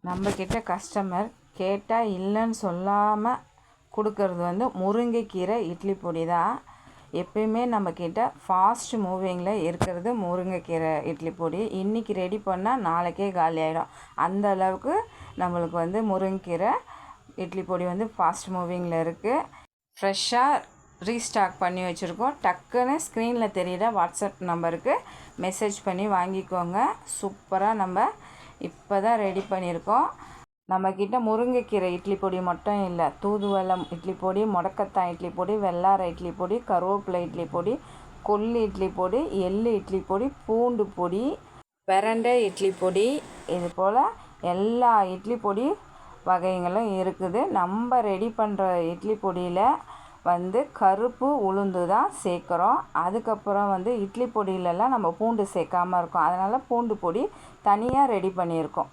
நம்மக்கிட்ட கஸ்டமர் கேட்டால் இல்லைன்னு சொல்லாமல் கொடுக்கறது வந்து முருங்கைக்கீரை இட்லி பொடி தான். எப்பயுமே நம்மக்கிட்ட ஃபாஸ்ட் மூவிங்கில் இருக்கிறது முருங்கைக்கீரை இட்லி பொடி. இன்றைக்கி ரெடி பண்ணால் நாளைக்கே காலி ஆகிடும். அந்த அளவுக்கு நம்மளுக்கு வந்து முருங்கைக்கீரை இட்லி பொடி வந்து ஃபாஸ்ட் மூவிங்கில் இருக்குது. ஃப்ரெஷ்ஷாக ரீஸ்டாக் பண்ணி வச்சுருக்கோம். டக்குன்னு ஸ்க்ரீனில் தெரிகிற வாட்ஸ்அப் நம்பருக்கு மெசேஜ் பண்ணி வாங்கிக்கோங்க. சூப்பராக நம்ம இப்போ தான் ரெடி பண்ணியிருக்கோம். நம்மக்கிட்ட முருங்கைக்கீரை இட்லி பொடி மட்டும் இல்லை, தூதுவளம் இட்லி பொடி, முடக்கத்தான் இட்லி பொடி, வெள்ளாரை இட்லி பொடி, கருவேப்பிலை இட்லி பொடி, கொள்ளு இட்லி பொடி, எள்ளு இட்லி பொடி, பூண்டு பொடி, பிரண்டை இட்லி பொடி, இது போல் எல்லா இட்லி பொடி வகைகளும் இருக்குது. நம்ம ரெடி பண்ணுற இட்லி பொடியில் வந்து கருப்பு உளுந்து தான் சேர்க்குறோம். அதுக்கப்புறம் வந்து இட்லி பொடியிலலாம் நம்ம பூண்டு சேர்க்காமல் இருக்கோம். அதனால் பூண்டு பொடி தனியாக ரெடி பண்ணியிருக்கோம்.